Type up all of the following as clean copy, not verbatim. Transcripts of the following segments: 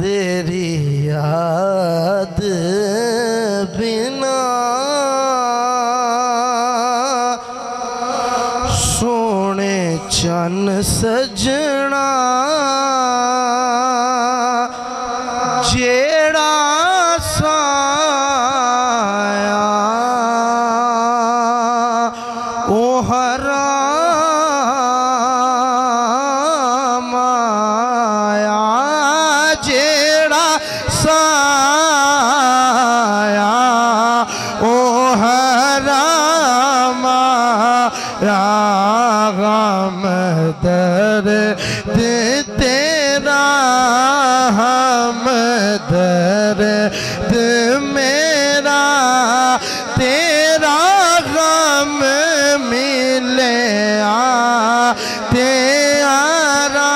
तेरी याद बिना सोने चन सजना जेड़ा साया ओ हराम आया जेड़ा साया ओ हराम आया गम दर्द तेरा हम दर्द मेरा तेरा गम मिले तेरा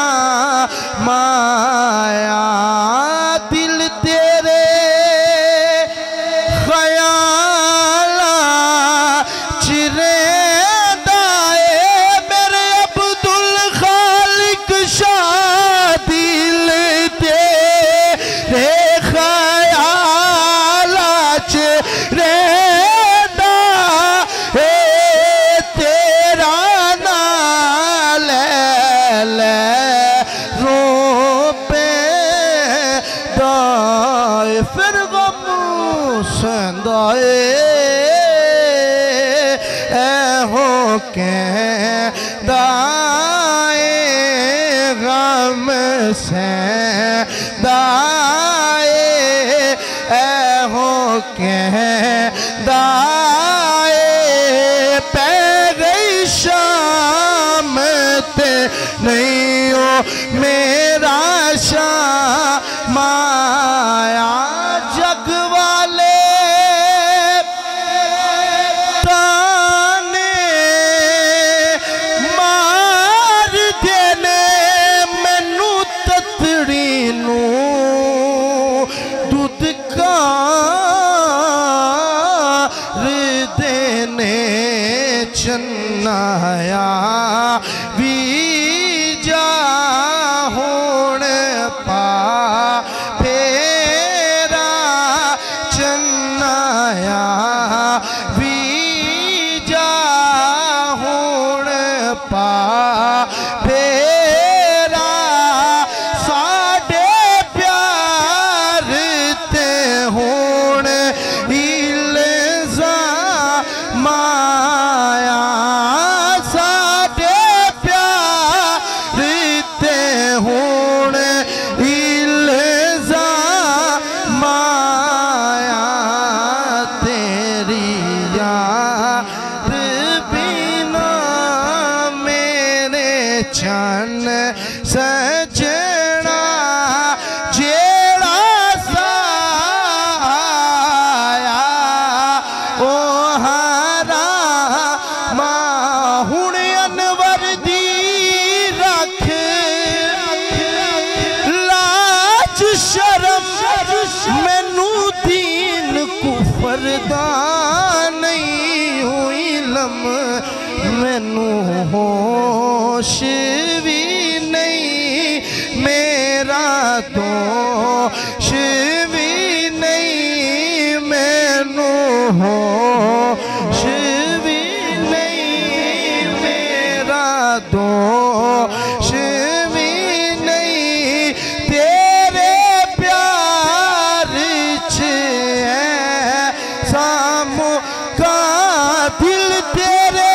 माया दिल तेरे ख्याल चिरे दाए मेरे अब्दुल खालिक शाह दिल तेरे ख्याल चिरे दाए तेरा नाल ले रो पे दाए फिर गम संदाए हो के दाए गम से दाए हो के दाए पै गई शाम ते नहीं हो मेरा शाह माया जग वाले ताने मार देने मैनू ततड़ी नू दुध कार देने चन्नाया भी जा होण पा फेरा चन्नाया भी जा होण पा फेरा साडे प्यार ते होण इल्ज़ाम माया साडे प्यार ते होण इल्ज़ाम माया तेरी याद बिना मेरे चन सजना जेड़ा साया ओ हराम हुण अनवर दी रख लाज शर्म मैनू दीन कुफर दा नहीं हुई लम मैनू होश भी नहीं मेरा दोष भी नहीं मैनू होश भी नहीं मेरा दोष भी नहीं तेरे प्यार च सामू का दिल तेरे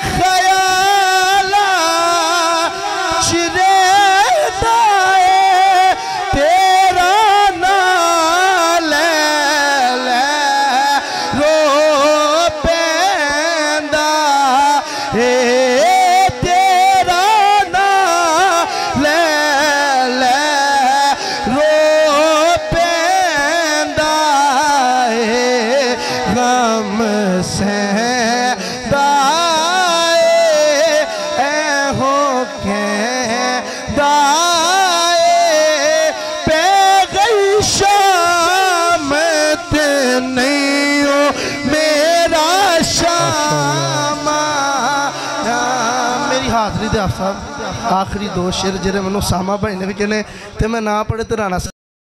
ख्याल चिरे दाए तेरा नाल ले रो पैंदा तेरा नाल ले रो पैंदा गम से दाए हो के दाए पै गई शाम ते नहीं हो मेरा शाम मेरी हाजरी दे आप साहब आखिरी दो शेर जेरे मैनू सामा भाई ने भी कहने ते मैं ना पढ़े तो राणा